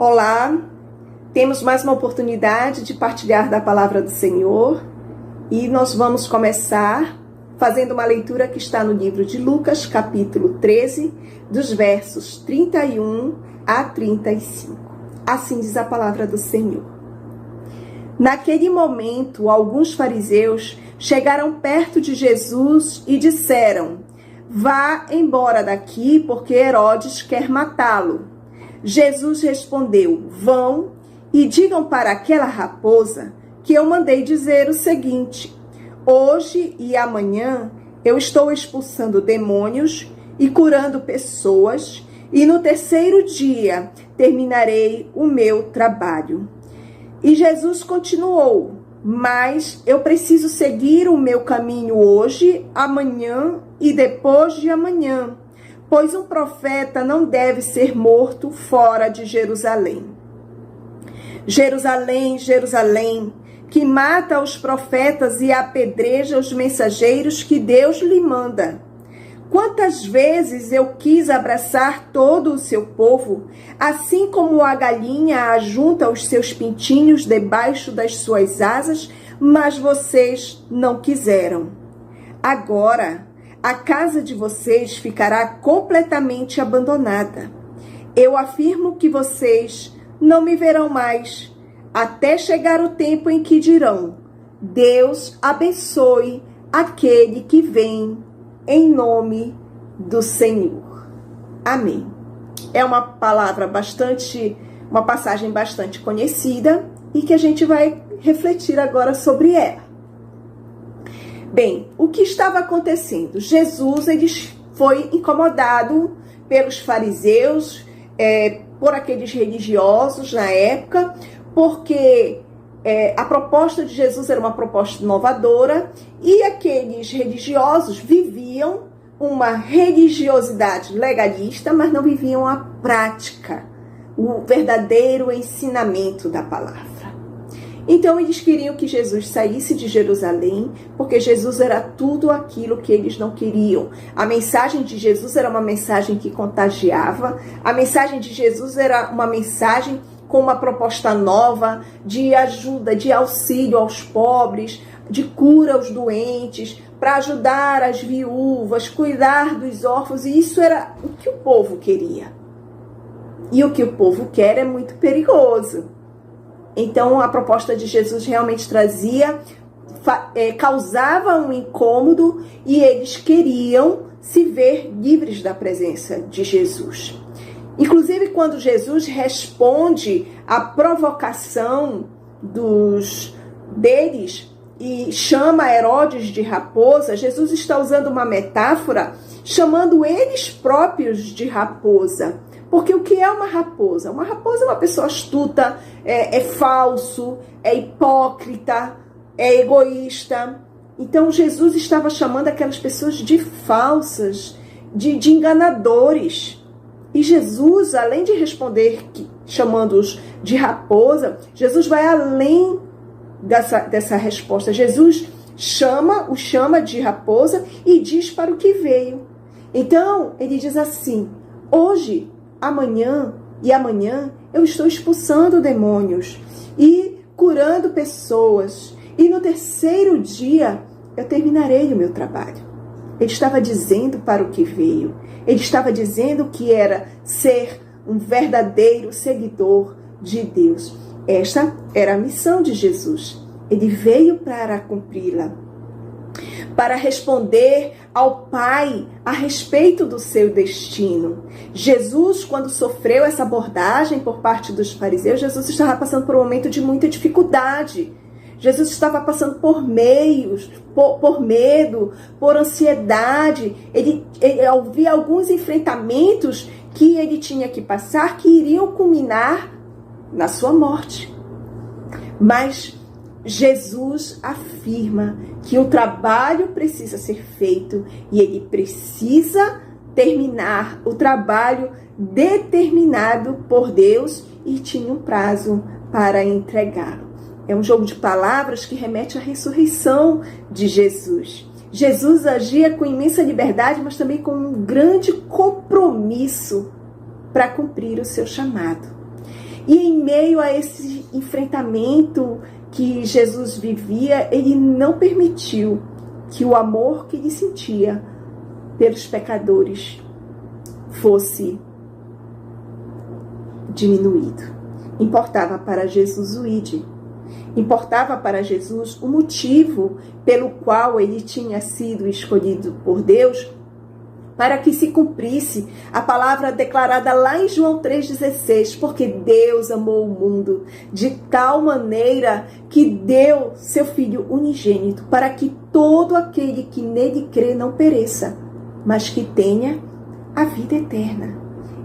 Olá, temos mais uma oportunidade de partilhar da palavra do Senhor e nós vamos começar fazendo uma leitura que está no livro de Lucas, capítulo 13, dos versos 31 a 35. Assim diz a palavra do Senhor. Naquele momento, alguns fariseus chegaram perto de Jesus e disseram: "Vá embora daqui, porque Herodes quer matá-lo." Jesus respondeu: "Vão e digam para aquela raposa que eu mandei dizer o seguinte: hoje e amanhã eu estou expulsando demônios e curando pessoas, e no terceiro dia terminarei o meu trabalho." E Jesus continuou: "Mas eu preciso seguir o meu caminho hoje, amanhã e depois de amanhã, pois um profeta não deve ser morto fora de Jerusalém. Jerusalém, Jerusalém, que mata os profetas e apedreja os mensageiros que Deus lhe manda. Quantas vezes eu quis abraçar todo o seu povo, assim como a galinha ajunta os seus pintinhos debaixo das suas asas, mas vocês não quiseram. Agora, a casa de vocês ficará completamente abandonada. Eu afirmo que vocês não me verão mais, até chegar o tempo em que dirão: Deus abençoe aquele que vem em nome do Senhor. Amém. É uma passagem bastante conhecida e que a gente vai refletir agora sobre ela. Bem, o que estava acontecendo? Jesus foi incomodado pelos fariseus, por aqueles religiosos na época, porque a proposta de Jesus era uma proposta inovadora e aqueles religiosos viviam uma religiosidade legalista, mas não viviam a prática, o verdadeiro ensinamento da palavra. Então eles queriam que Jesus saísse de Jerusalém, porque Jesus era tudo aquilo que eles não queriam. A mensagem de Jesus era uma mensagem que contagiava, a mensagem de Jesus era uma mensagem com uma proposta nova de ajuda, de auxílio aos pobres, de cura aos doentes, para ajudar as viúvas, cuidar dos órfãos, e isso era o que o povo queria. E o que o povo quer é muito perigoso. Então, a proposta de Jesus realmente causava um incômodo e eles queriam se ver livres da presença de Jesus. Inclusive, quando Jesus responde à provocação deles e chama Herodes de raposa, Jesus está usando uma metáfora chamando eles próprios de raposa. Porque o que é uma raposa? Uma raposa é uma pessoa astuta, é falso, é hipócrita, é egoísta. Então Jesus estava chamando aquelas pessoas de falsas, de enganadores. E Jesus, além de responder chamando-os de raposa, Jesus vai além dessa resposta. Jesus os chama de raposa e diz para o que veio. Então ele diz assim: hoje, amanhã e amanhã eu estou expulsando demônios e curando pessoas, e no terceiro dia eu terminarei o meu trabalho. Ele estava dizendo para o que veio. Ele estava dizendo que era ser um verdadeiro seguidor de Deus. Esta era a missão de Jesus. Ele veio para cumpri-la, para responder ao Pai a respeito do seu destino. Jesus, quando sofreu essa abordagem por parte dos fariseus, Jesus estava passando por um momento de muita dificuldade. Jesus estava passando por medo, por ansiedade. Ele havia alguns enfrentamentos que ele tinha que passar que iriam culminar na sua morte. Mas Jesus afirma que o trabalho precisa ser feito e ele precisa terminar o trabalho determinado por Deus e tinha um prazo para entregá-lo. É um jogo de palavras que remete à ressurreição de Jesus. Jesus agia com imensa liberdade, mas também com um grande compromisso para cumprir o seu chamado. E em meio a esse enfrentamento que Jesus vivia, ele não permitiu que o amor que ele sentia pelos pecadores fosse diminuído. Importava para Jesus o ide. Importava para Jesus o motivo pelo qual ele tinha sido escolhido por Deus, para que se cumprisse a palavra declarada lá em João 3,16, porque Deus amou o mundo de tal maneira que deu seu Filho unigênito, para que todo aquele que nele crê não pereça, mas que tenha a vida eterna.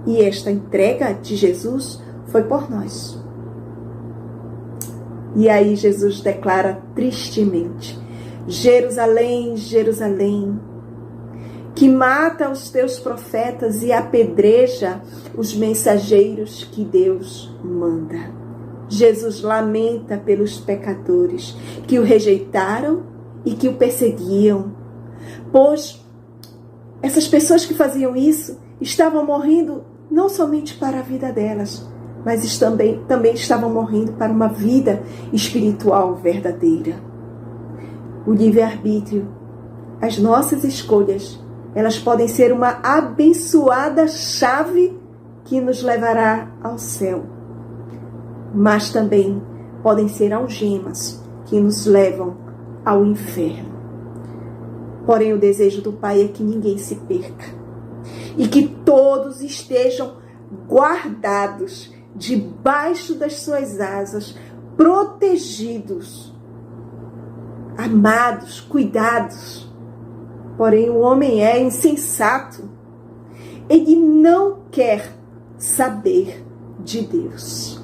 E esta entrega de Jesus foi por nós. E aí Jesus declara tristemente: Jerusalém, Jerusalém, que mata os teus profetas e apedreja os mensageiros que Deus manda. Jesus lamenta pelos pecadores que o rejeitaram e que o perseguiam, pois essas pessoas que faziam isso estavam morrendo não somente para a vida delas, mas também estavam morrendo para uma vida espiritual verdadeira. O livre-arbítrio, as nossas escolhas, elas podem ser uma abençoada chave que nos levará ao céu, mas também podem ser algemas que nos levam ao inferno. Porém, o desejo do Pai é que ninguém se perca e que todos estejam guardados debaixo das suas asas, protegidos, amados, cuidados. Porém, o homem é insensato. Ele não quer saber de Deus.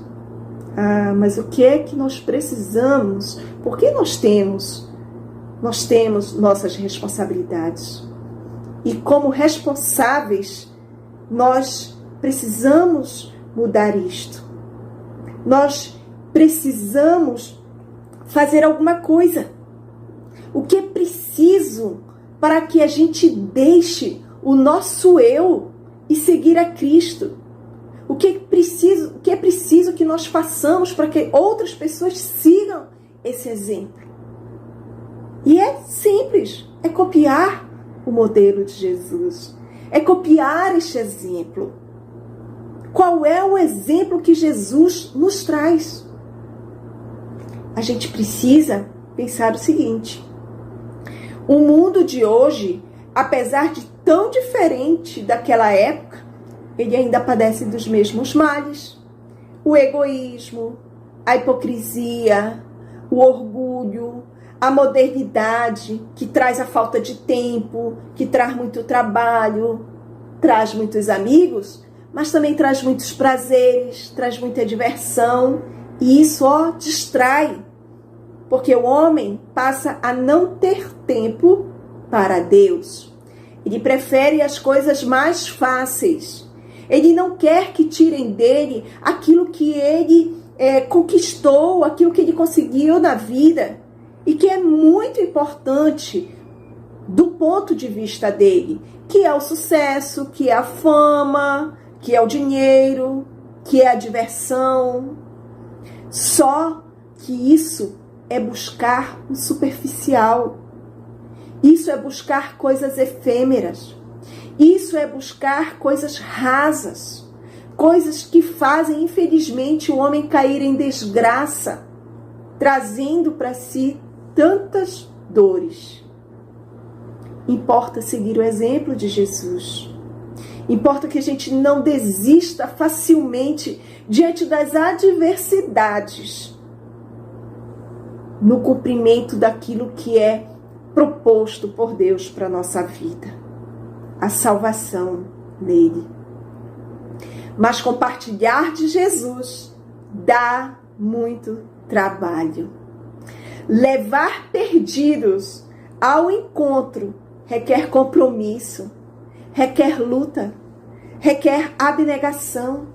Mas o que é que nós precisamos? Porque nós temos nossas responsabilidades. E como responsáveis, nós precisamos mudar isto. Nós precisamos fazer alguma coisa. O que é preciso para que a gente deixe o nosso eu e seguir a Cristo? O que é preciso que nós façamos para que outras pessoas sigam esse exemplo? E é simples, é copiar o modelo de Jesus, é copiar este exemplo. Qual é o exemplo que Jesus nos traz? A gente precisa pensar o seguinte: o mundo de hoje, apesar de tão diferente daquela época, ele ainda padece dos mesmos males. O egoísmo, a hipocrisia, o orgulho, a modernidade, que traz a falta de tempo, que traz muito trabalho, traz muitos amigos, mas também traz muitos prazeres, traz muita diversão, e isso distrai, porque o homem passa a não ter tempo para Deus. Ele prefere as coisas mais fáceis. Ele não quer que tirem dele aquilo que ele conquistou, aquilo que ele conseguiu na vida, e que é muito importante do ponto de vista dele, que é o sucesso, que é a fama, que é o dinheiro, que é a diversão. Só que isso é buscar o superficial. Isso é buscar coisas efêmeras. Isso é buscar coisas rasas. Coisas que fazem, infelizmente, o homem cair em desgraça, trazendo para si tantas dores. Importa seguir o exemplo de Jesus. Importa que a gente não desista facilmente diante das adversidades, no cumprimento daquilo que é proposto por Deus para a nossa vida, a salvação nele. Mas compartilhar de Jesus dá muito trabalho. Levar perdidos ao encontro requer compromisso, requer luta, requer abnegação.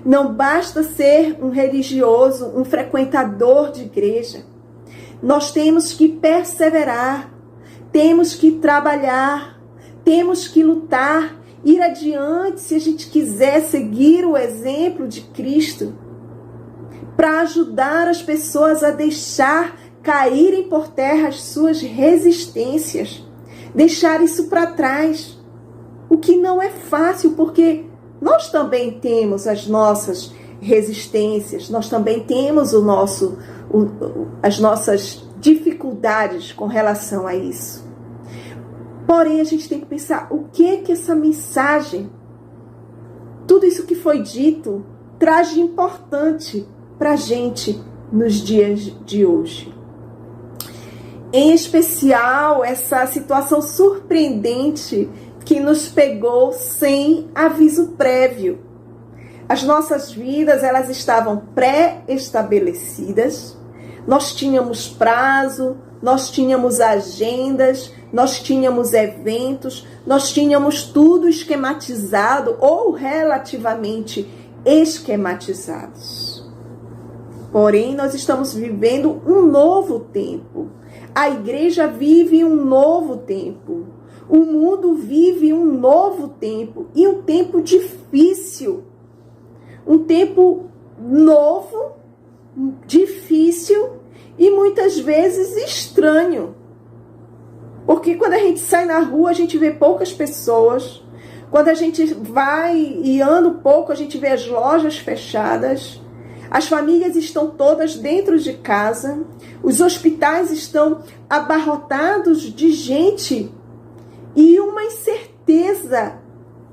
Não basta ser um religioso, um frequentador de igreja. Nós temos que perseverar, temos que trabalhar, temos que lutar, ir adiante se a gente quiser seguir o exemplo de Cristo. para ajudar as pessoas a deixar caírem por terra as suas resistências, deixar isso para trás. O que não é fácil, porque nós também temos as nossas resistências, nós também temos as nossas dificuldades com relação a isso. Porém, a gente tem que pensar o que essa mensagem, tudo isso que foi dito, traz de importante para a gente nos dias de hoje. Em especial, essa situação surpreendente que nos pegou sem aviso prévio. As nossas vidas, elas estavam pré-estabelecidas, nós tínhamos prazo, nós tínhamos agendas, nós tínhamos eventos, nós tínhamos tudo esquematizado ou relativamente esquematizados. Porém, nós estamos vivendo um novo tempo. A igreja vive um novo tempo. O mundo vive um novo tempo e um tempo difícil. Um tempo novo, difícil e muitas vezes estranho. Porque quando a gente sai na rua, a gente vê poucas pessoas. Quando a gente vai e anda um pouco, a gente vê as lojas fechadas. As famílias estão todas dentro de casa. Os hospitais estão abarrotados de gente. E uma incerteza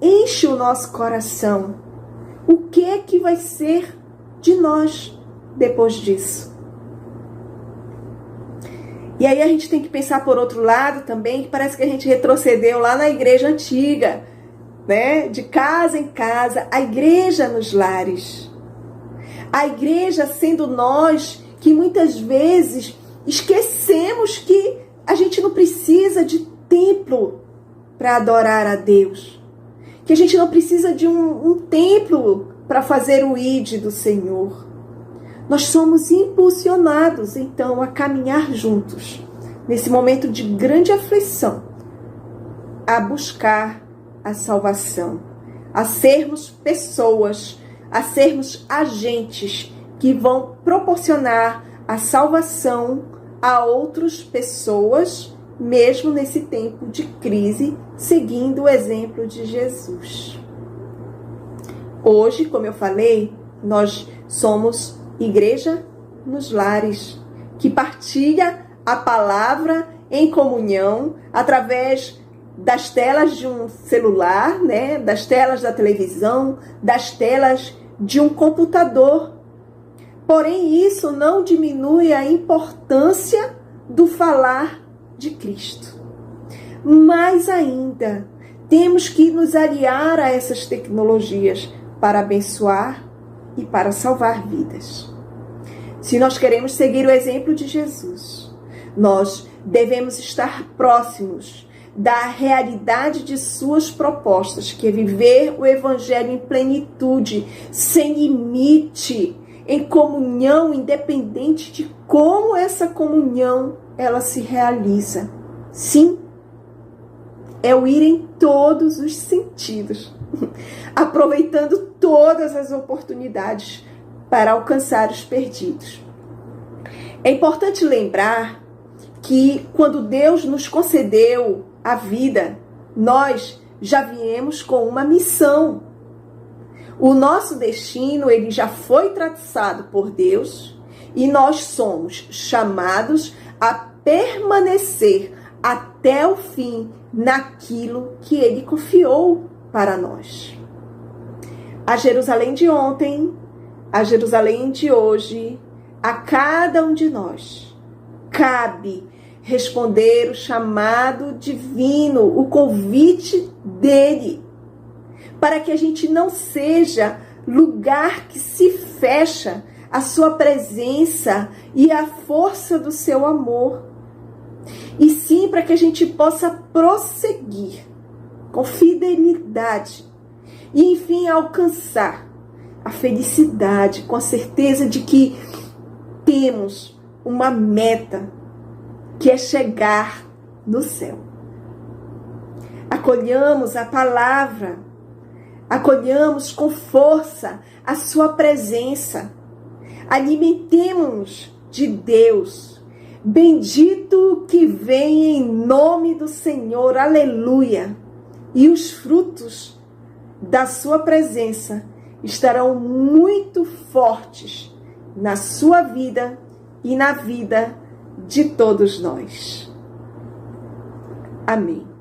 enche o nosso coração. O que é que vai ser de nós depois disso? E aí a gente tem que pensar por outro lado também, que parece que a gente retrocedeu lá na igreja antiga, né? De casa em casa, a igreja nos lares. A igreja sendo nós que muitas vezes esquecemos que a gente não precisa de templo para adorar a Deus. Que a gente não precisa de um templo para fazer o ID do Senhor. Nós somos impulsionados, então, a caminhar juntos, nesse momento de grande aflição, a buscar a salvação, a sermos pessoas, a sermos agentes que vão proporcionar a salvação a outras pessoas, mesmo nesse tempo de crise, seguindo o exemplo de Jesus. Hoje, como eu falei, nós somos igreja nos lares, que partilha a palavra em comunhão através das telas de um celular, né? Das telas da televisão, das telas de um computador. Porém, isso não diminui a importância do falar de Cristo. Mais ainda, temos que nos aliar a essas tecnologias para abençoar e para salvar vidas. Se nós queremos seguir o exemplo de Jesus, nós devemos estar próximos da realidade de suas propostas, que é viver o Evangelho em plenitude, sem limite, em comunhão, independente de como essa comunhão ela se realiza. Sim, é o ir em todos os sentidos, aproveitando todas as oportunidades para alcançar os perdidos. É importante lembrar que quando Deus nos concedeu a vida, nós já viemos com uma missão. O nosso destino, ele já foi traçado por Deus e nós somos chamados a permanecer até o fim naquilo que ele confiou para nós. A Jerusalém de ontem, a Jerusalém de hoje, a cada um de nós, cabe responder o chamado divino, o convite dele, para que a gente não seja lugar que se fecha à sua presença e à força do seu amor, e sim para que a gente possa prosseguir com fidelidade e, enfim, alcançar a felicidade com a certeza de que temos uma meta, que é chegar no céu. Acolhamos a palavra, acolhamos com força a sua presença, Alimentemo-nos de Deus. Bendito que vem em nome do Senhor, aleluia. E os frutos da sua presença estarão muito fortes na sua vida e na vida de todos nós. Amém.